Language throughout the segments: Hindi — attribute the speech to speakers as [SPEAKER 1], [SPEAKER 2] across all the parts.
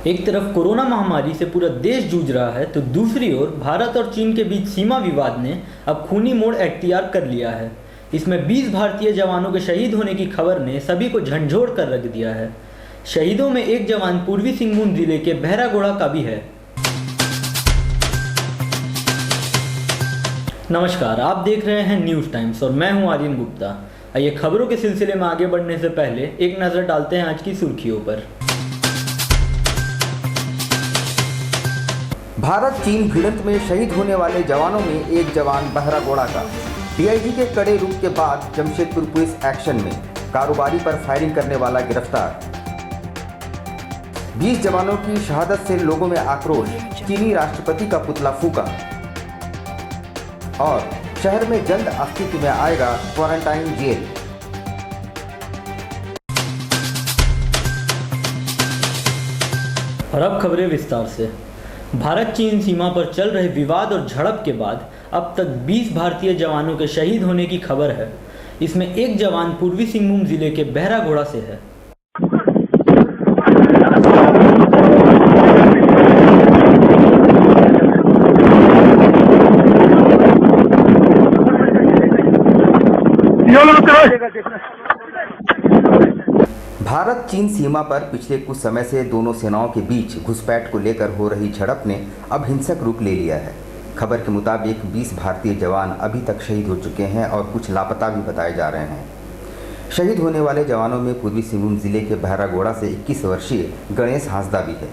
[SPEAKER 1] एक तरफ कोरोना महामारी से पूरा देश जूझ रहा है तो दूसरी ओर भारत और चीन के बीच सीमा विवाद ने अब खूनी मोड़ अख्तियार कर लिया है। इसमें 20 भारतीय जवानों के शहीद होने की खबर ने सभी को झंझोड़ कर रख दिया है। शहीदों में एक जवान पूर्वी सिंहभूम जिले के बहरागोड़ा का भी है। नमस्कार, आप देख रहे हैं न्यूज़ टाइम्स और मैं हूं आर्यन गुप्ता। आइए खबरों के सिलसिले में आगे बढ़ने से पहले एक नज़र डालते हैं आज की सुर्खियों पर।
[SPEAKER 2] भारत चीन भिड़ंत में शहीद होने वाले जवानों में एक जवान बहरागोड़ा का। डीआईजी के कड़े रुख के बाद जमशेदपुर पुलिस एक्शन में, कारोबारी पर फायरिंग करने वाला गिरफ्तार। 20 जवानों की शहादत से लोगों में आक्रोश, चीनी राष्ट्रपति का पुतला फूंका। और शहर में जल्द अस्तित्व में आएगा क्वारंटाइन जेल।
[SPEAKER 1] और अब खबरें विस्तार से। भारत चीन सीमा पर चल रहे विवाद और झड़प के बाद अब तक 20 भारतीय जवानों के शहीद होने की खबर है। इसमें एक जवान पूर्वी सिंहभूम जिले के बहरागोड़ा से है।
[SPEAKER 2] भारत चीन सीमा पर पिछले कुछ समय से दोनों सेनाओं के बीच घुसपैठ को लेकर हो रही झड़प ने अब हिंसक रूप ले लिया है। खबर के मुताबिक 20 भारतीय जवान अभी तक शहीद हो चुके हैं और कुछ लापता भी बताए जा रहे हैं। शहीद होने वाले जवानों में पूर्वी सिंहभूम जिले के बहरागोड़ा से 21 वर्षीय गणेश हांसदा भी है।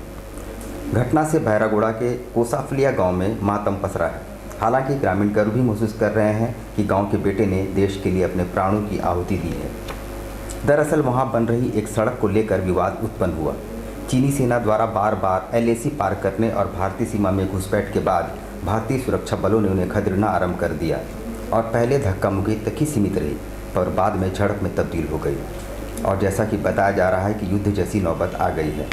[SPEAKER 2] घटना से बहरागोड़ा के कोसाफलिया गाँव में मातम पसरा है। हालांकि ग्रामीण गर्व भी महसूस कर रहे हैं कि गाँव के बेटे ने देश के लिए अपने प्राणों की आहुति दी है। दरअसल वहां बन रही एक सड़क को लेकर विवाद उत्पन्न हुआ। चीनी सेना द्वारा बार बार एलएसी पार करने और भारतीय सीमा में घुसपैठ के बाद भारतीय सुरक्षा बलों ने उन्हें खदेड़ना आरंभ कर दिया और पहले धक्का मुक्की तक ही सीमित रही और बाद में झड़प में तब्दील हो गई। और जैसा कि बताया जा रहा है कि युद्ध जैसी नौबत आ गई है।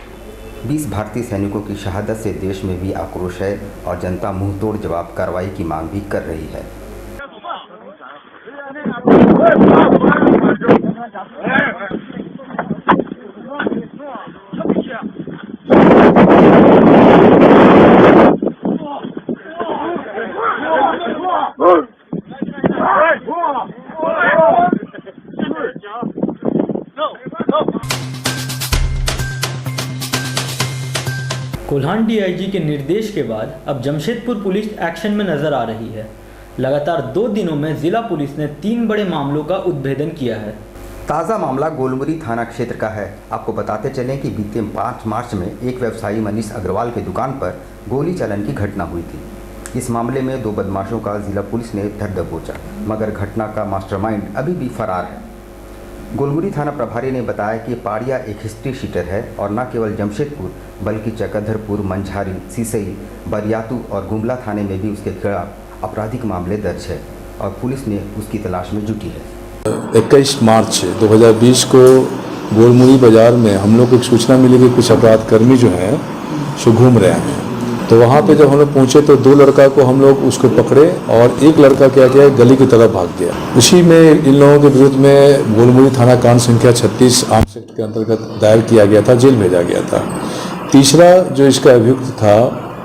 [SPEAKER 2] 20 भारतीय सैनिकों की शहादत से देश में भी आक्रोश है और जनता मुंहतोड़ जवाब कार्रवाई की मांग भी कर रही है।
[SPEAKER 1] कोल्हान डीआईजी के निर्देश के बाद अब जमशेदपुर पुलिस एक्शन में नजर आ रही है। लगातार 2 दिनों में जिला पुलिस ने 3 बड़े मामलों का उद्भेदन किया है।
[SPEAKER 2] ताज़ा मामला गोलमुरी थाना क्षेत्र का है। आपको बताते चलें कि बीते 5 मार्च में एक व्यवसायी मनीष अग्रवाल की दुकान पर गोली चलन की घटना हुई थी। इस मामले में 2 बदमाशों का जिला पुलिस ने धर दबोचा, मगर घटना का मास्टरमाइंड अभी भी फरार है। गोलमुरी थाना प्रभारी ने बताया कि पाड़िया एक हिस्ट्री शीटर है और न केवल जमशेदपुर बल्कि चक्रधरपुर, मंझारी, सिसई, बरियातू और गुमला थाने में भी उसके खिलाफ आपराधिक मामले दर्ज है और पुलिस ने उसकी तलाश में जुटी है।
[SPEAKER 3] 21 मार्च 2020 को गोलमुरी बाज़ार में हम लोग को एक सूचना मिली कि कुछ अपराध कर्मी जो हैं सो घूम रहे हैं। तो वहाँ पे जब हम लोग पहुँचे तो 2 लड़का को हम लोग उसको पकड़े और एक लड़का क्या किया, गली की तरफ भाग गया। उसी में इन लोगों के विरुद्ध में गोलमुरी थाना कांड संख्या 36 आर्म्स एक्ट के अंतर्गत दायर किया गया था, जेल भेजा गया था। तीसरा जो इसका अभियुक्त था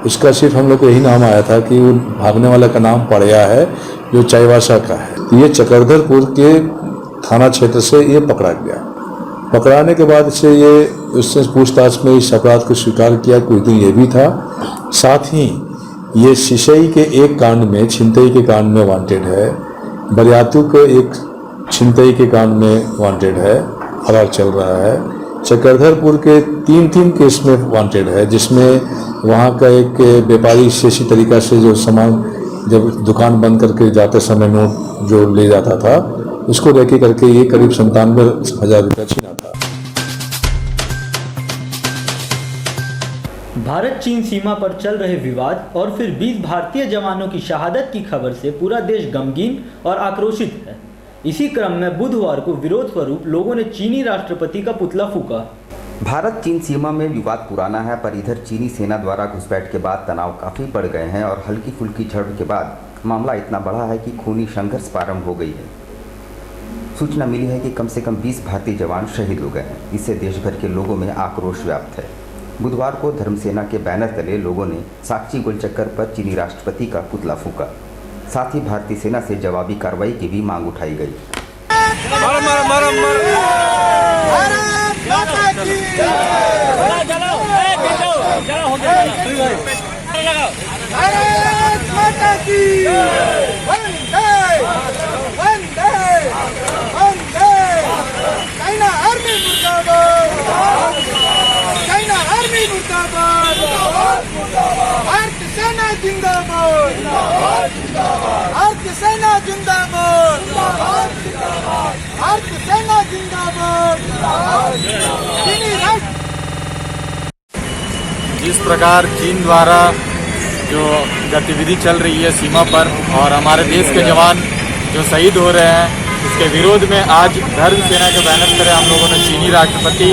[SPEAKER 3] उसका सिर्फ हम लोग को यही नाम आया था कि वो भागने वाला का नाम पड़िया है जो चाईवासा का है। तो ये चक्रधरपुर के थाना क्षेत्र से ये पकड़ा गया। पकड़ाने के बाद से ये उससे पूछताछ में इस अपराध को स्वीकार किया, कोई दिन ये भी था। साथ ही ये सिसई के एक कांड में, छिनतई के कांड में वांटेड है। बरियातू के एक छिनतई के कांड में वांटेड है, फरार चल रहा है। चक्रधरपुर के 3 केस में वांटेड है, जिसमें वहाँ का एक व्यापारी इसी तरीक़ा से जो सामान जब दुकान बंद करके जाते समय नोट जो ले जाता था उसको रेकी करके ये करीब 97,000 रुपया छीना था।
[SPEAKER 1] भारत चीन सीमा पर चल रहे विवाद और फिर 20 भारतीय जवानों की शहादत की खबर से पूरा देश गमगीन और आक्रोशित है। इसी क्रम में बुधवार को विरोध स्वरूप लोगों ने चीनी राष्ट्रपति का पुतला फूंका।
[SPEAKER 2] भारत चीन सीमा में विवाद पुराना है, पर इधर चीनी सेना द्वारा घुसपैठ के बाद तनाव काफ़ी बढ़ गए हैं और हल्की फुल्की झड़प के बाद मामला इतना बड़ा है कि खूनी संघर्ष प्रारंभ हो गई है। सूचना मिली है कि कम से कम 20 भारतीय जवान शहीद हो गए हैं। इससे देश भर के लोगों में आक्रोश व्याप्त है। बुधवार को धर्मसेना के बैनर तले लोगों ने साकची गोलचक्कर पर चीनी राष्ट्रपति का पुतला फूंका। साथ ही भारतीय सेना से जवाबी कार्रवाई की भी मांग उठाई गई।
[SPEAKER 4] जिस प्रकार चीन द्वारा जो गतिविधि चल रही है सीमा पर और हमारे देश के जवान जो शहीद हो रहे हैं, इसके विरोध में आज धर्म सेना के बैनर तले हम लोगों ने चीनी राष्ट्रपति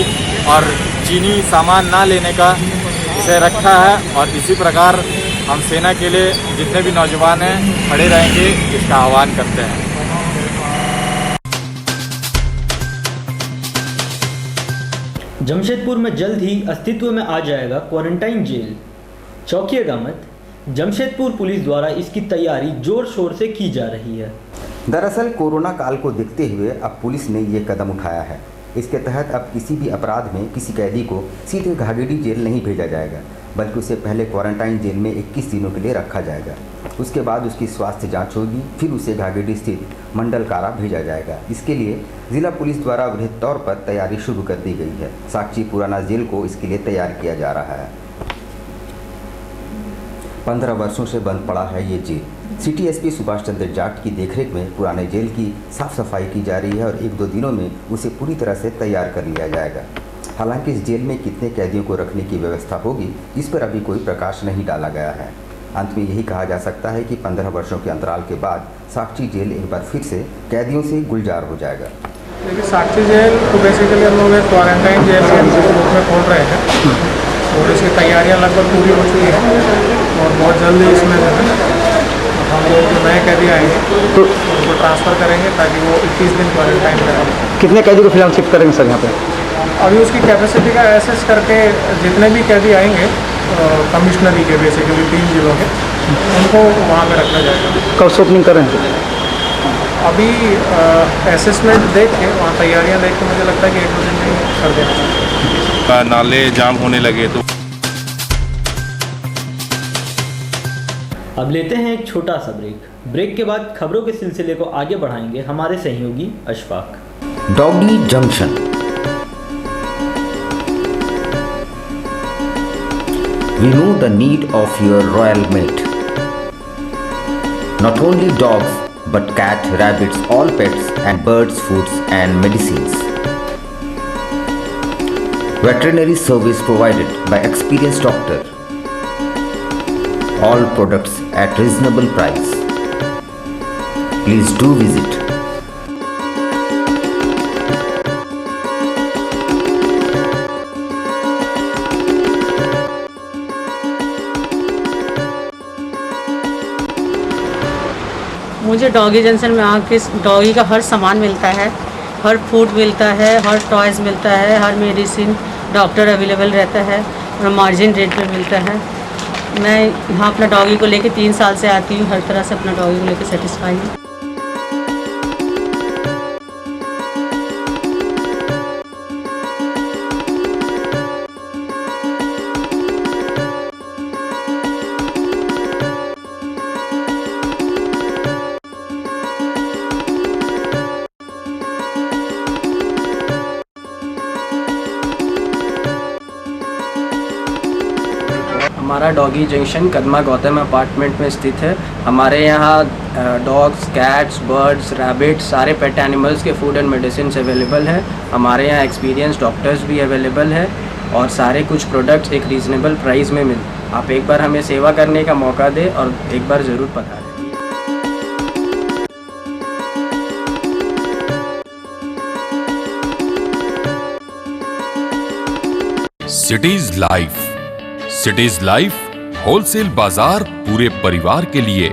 [SPEAKER 4] और चीनी सामान ना लेने का विषय रखा है। और इसी प्रकार हम सेना के लिए जितने भी नौजवान हैं खड़े रहेंगे, इसका आह्वान करते हैं।
[SPEAKER 1] जमशेदपुर में जल्द ही अस्तित्व में आ जाएगा क्वारंटाइन जेल। चौंकिएगा मत, जमशेदपुर पुलिस द्वारा इसकी तैयारी जोर शोर से की जा रही है।
[SPEAKER 2] दरअसल कोरोना काल को देखते हुए अब पुलिस ने ये कदम उठाया है। इसके तहत अब किसी भी अपराध में किसी कैदी को सीधे घाघेड़ी जेल नहीं भेजा जाएगा, बल्कि उसे पहले क्वारंटाइन जेल में 21 दिनों के लिए रखा जाएगा। उसके बाद उसकी स्वास्थ्य जांच होगी, फिर उसे घाघेड़ी स्थित मंडल कारा भेजा जाएगा। इसके लिए जिला पुलिस द्वारा वृहद तौर पर तैयारी शुरू कर दी गई है। साकची पुराना जेल को इसके लिए तैयार किया जा रहा है। 15 वर्षों से बंद पड़ा है ये jail. City SP Subhash Chandra Jat की देखरेख में पुराने जेल की साफ सफाई की जा रही है और 1-2 दिनों में उसे पूरी तरह से तैयार कर लिया जाएगा। हालांकि इस जेल में कितने कैदियों को रखने की व्यवस्था होगी, इस पर अभी कोई प्रकाश नहीं डाला गया है। अंत में यही कहा जा सकता है कि 15 वर्षों के अंतराल के बाद साकची जेल एक बार फिर से कैदियों से गुलजार हो जाएगा।
[SPEAKER 5] देखिए, साकची जेल तो बेसिकली हम लोग एक क्वारंटाइन जेल के रूप में खोल रहे हैं और इसकी तैयारियां लगभग पूरी हो चुकी हैं और बहुत जल्दी इसमें जो है हम लोग जो नए कैदी आएंगे तो उनको ट्रांसफ़र करेंगे ताकि वो 21 दिन क्वारंटाइन करें।
[SPEAKER 6] कितने कैदी को फिलहाल शिफ्ट करेंगे सर यहाँ पे?
[SPEAKER 5] अभी उसकी कैपेसिटी का एसेस करके जितने भी कैदी आएंगे कमिश्नरी के बेसिकली 3 जिलों के, उनको वहाँ पे रखा जाएगा।
[SPEAKER 6] कब से ओपनिंग करें?
[SPEAKER 5] अभी असेसमेंट देख के वहाँ तैयारियाँ देख के मुझे लगता है कि 1-2 दिन में कर देना।
[SPEAKER 7] नाले जाम होने लगे तो
[SPEAKER 1] अब लेते हैं एक छोटा सा ब्रेक के बाद खबरों के सिलसिले को आगे बढ़ाएंगे हमारे सहयोगी Ashfaq.
[SPEAKER 2] Doggy junction. We know the need of your royal mate. Not only dogs, but cat, rabbits, all pets and birds, foods and medicines. Veterinary service provided by experienced doctor. All products at reasonable price. Please do visit.
[SPEAKER 8] मुझे डॉगी जंक्शन में आके डॉगी का हर सामान मिलता है, हर फूड मिलता है, हर टॉयज़ मिलता है, हर मेडिसिन डॉक्टर अवेलेबल रहता है और मार्जिन रेट पे मिलता है। मैं यहाँ अपना डॉगी को लेके 3 साल से आती हूँ, हर तरह से अपना डॉगी को लेके सेटिस्फाई हूँ।
[SPEAKER 9] हमारा doggy junction Kadma Gautam apartment में स्थित है। हमारे यहाँ डॉग्स, कैट्स, बर्ड्स, रैबिट्स, सारे पेट एनिमल्स के फूड एंड मेडिसिन अवेलेबल है। हमारे यहाँ एक्सपीरियंस डॉक्टर्स भी अवेलेबल है और सारे कुछ प्रोडक्ट्स एक रीज़नेबल प्राइस में मिलते। आप एक बार हमें सेवा करने का मौका दें और एक बार ज़रूर पधारें।
[SPEAKER 10] सिटीज लाइफ होलसेल बाजार पूरे परिवार के लिए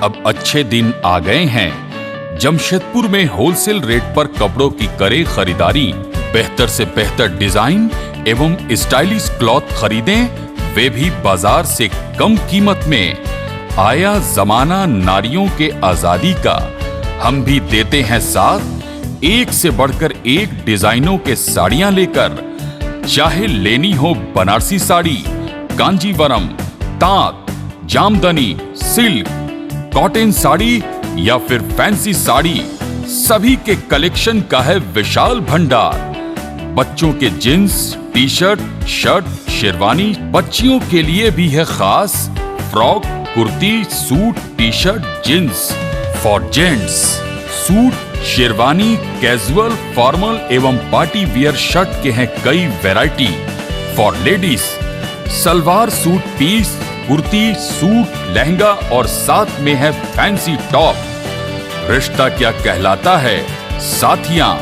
[SPEAKER 10] अब अच्छे दिन आ गए हैं। जमशेदपुर में होलसेल रेट पर कपड़ों की करें खरीदारी बेहतर से बेहतर डिजाइन एवं स्टाइलिश क्लॉथ खरीदें, वे भी बाजार से कम कीमत में। आया जमाना नारियों के आजादी का, हम भी देते हैं साथ, एक से बढ़कर एक डिजाइनों के साड़ियां लेकर। चाहे लेनी हो बनारसी साड़ी, कांजीवरम, तांत, जामदनी, सिल्क, कॉटन साड़ी या फिर फैंसी साड़ी, सभी के कलेक्शन का है विशाल भंडार। बच्चों के jeans, T shirt, shirt, sherwani, बच्चियों के लिए भी है खास frock, kurti, suit, T shirt, jeans. For gents suit, sherwani, casual, formal एवं पार्टी वियर शर्ट के हैं कई variety. For ladies salwar suit piece, kurti, suit, lehenga और साथ में है फैंसी टॉप। रिश्ता क्या कहलाता है साथियां,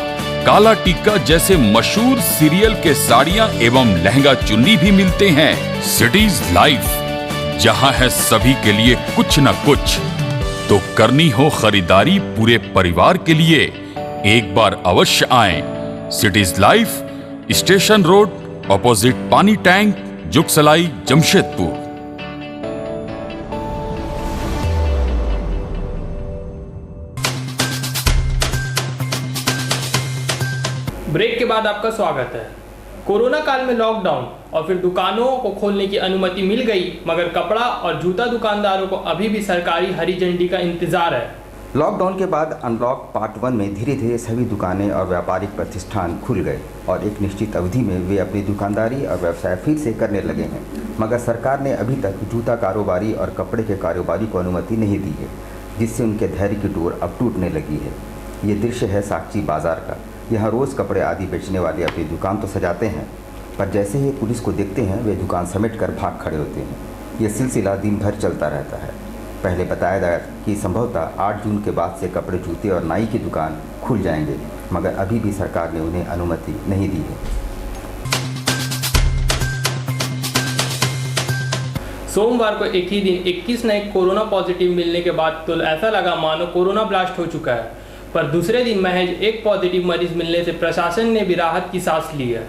[SPEAKER 10] काला टिक्का जैसे मशहूर सीरियल के साड़ियां एवं लहंगा चुन्नी भी मिलते हैं। सिटीज लाइफ, जहां है सभी के लिए कुछ न कुछ। तो करनी हो खरीदारी पूरे परिवार के लिए, एक बार अवश्य आएं। Cities life, station road, opposite पानी टैंक, जुगसलाई, जमशेदपुर।
[SPEAKER 7] ब्रेक के बाद आपका स्वागत है। कोरोना काल में लॉकडाउन और फिर दुकानों को खोलने की अनुमति मिल गई, मगर कपड़ा और जूता दुकानदारों को अभी भी सरकारी हरी झंडी का इंतजार है।
[SPEAKER 2] लॉकडाउन के बाद अनलॉक पार्ट 1 में धीरे धीरे सभी दुकानें और व्यापारिक प्रतिष्ठान खुल गए और एक निश्चित अवधि में वे अपनी दुकानदारी और व्यवसाय फिर से करने लगे हैं। मगर सरकार ने अभी तक जूता कारोबारी और कपड़े के कारोबारी को अनुमति नहीं दी है, जिससे उनके धैर्य की डोर अब टूटने लगी है। ये दृश्य है साक्षी बाजार का। यहाँ रोज़ कपड़े आदि बेचने वाले अपनी दुकान तो सजाते हैं, पर जैसे ही पुलिस को देखते हैं वे दुकान समेट कर भाग खड़े होते हैं। यह सिलसिला दिन भर चलता रहता है। पहले बताया गया कि संभवतः 8 जून के बाद से कपड़े, जूते और नाई की दुकान खुल जाएंगे, मगर अभी भी सरकार ने उन्हें अनुमति नहीं दी है।
[SPEAKER 7] सोमवार को एक ही दिन 21 नए कोरोना पॉजिटिव मिलने के बाद तो ऐसा लगा मानो कोरोना ब्लास्ट हो चुका है, पर दूसरे दिन महज एक पॉजिटिव मरीज मिलने से प्रशासन ने भी राहत की सांस ली है।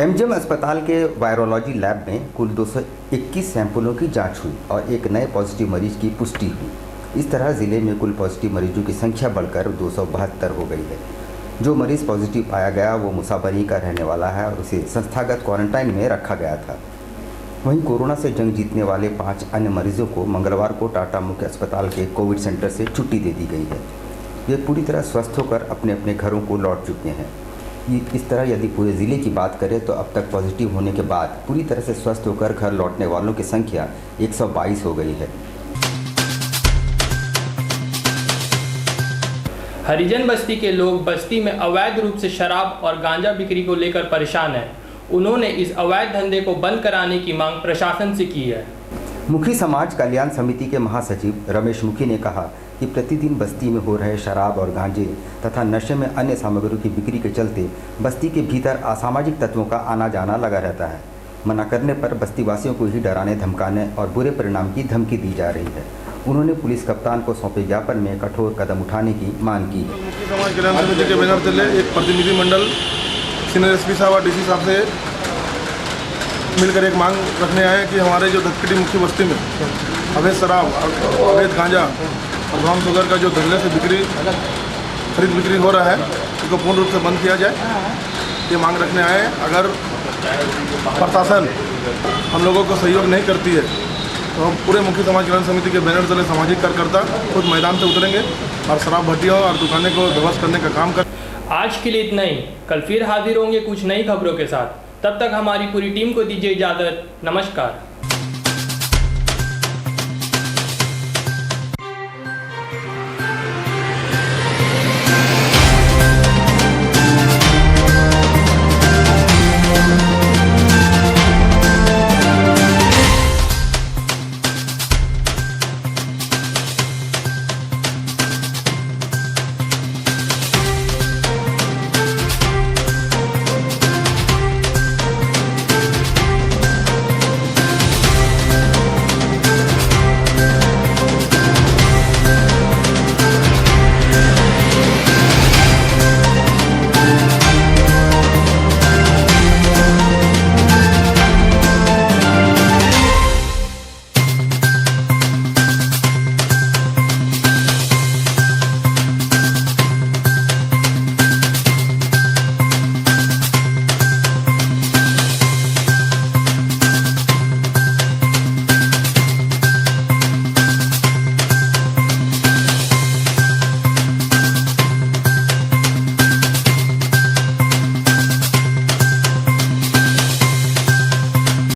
[SPEAKER 2] एमजीएम अस्पताल के वायरोलॉजी लैब में कुल 221 सैंपलों की जांच हुई और एक नए पॉजिटिव मरीज की पुष्टि हुई। इस तरह ज़िले में कुल पॉजिटिव मरीजों की संख्या बढ़कर 272 हो गई है। जो मरीज़ पॉजिटिव पाया गया वो मुसाफरी का रहने वाला है और उसे संस्थागत क्वारंटाइन में रखा गया था। वहीं कोरोना से जंग जीतने वाले 5 अन्य मरीजों को मंगलवार को टाटा मुख्य अस्पताल के कोविड सेंटर से छुट्टी दे दी गई है। वे पूरी तरह स्वस्थ होकर अपने अपने घरों को लौट चुके हैं। इस तरह यदि पूरे ज़िले की बात करें तो अब तक पॉजिटिव होने के बाद पूरी तरह से स्वस्थ होकर घर लौटने वालों की संख्या 122 हो गई है।
[SPEAKER 7] हरिजन बस्ती के लोग बस्ती में अवैध रूप से शराब और गांजा बिक्री को लेकर परेशान हैं। उन्होंने इस अवैध धंधे को बंद कराने की मांग प्रशासन से की है।
[SPEAKER 2] मुखी समाज कल्याण समिति के महासचिव रमेश मुखी ने कहा कि प्रतिदिन बस्ती में हो रहे शराब और गांजे तथा नशे में अन्य सामग्रियों की बिक्री के चलते बस्ती के भीतर असामाजिक तत्वों का आना जाना लगा रहता है। मना करने पर बस्ती वासियों को ही डराने, धमकाने और बुरे परिणाम की धमकी दी जा रही है। उन्होंने पुलिस कप्तान को सौंपे ज्ञापन में कठोर कदम उठाने की मांग की।
[SPEAKER 11] मुखी समाज कल्याण समिति के बैनर तले एक प्रतिनिधिमंडल सीनियर एसपी साहब और डीसी साहब से मिलकर एक मांग रखने आए कि हमारे जो धक्कटी मुखी बस्ती में अवैध शराब, अवैध गांजा और ब्राउन शुगर का जो धंधे से खरीद बिक्री हो रहा है उसको पूर्ण रूप से बंद किया जाए, ये मांग रखने आए। अगर प्रशासन हम लोगों को सहयोग नहीं करती है तो हम पूरे मुखी समाज कल्याण समिति के बैनर तले सामाजिक कार्यकर्ता खुद मैदान से उतरेंगे और शराब भट्टियों और दुकानें को ध्वस्त करने का काम कर।
[SPEAKER 7] आज के लिए इतना ही। कल फिर हाजिर होंगे कुछ नई खबरों के साथ। तब तक हमारी पूरी टीम को दीजिए इजाज़त। नमस्कार।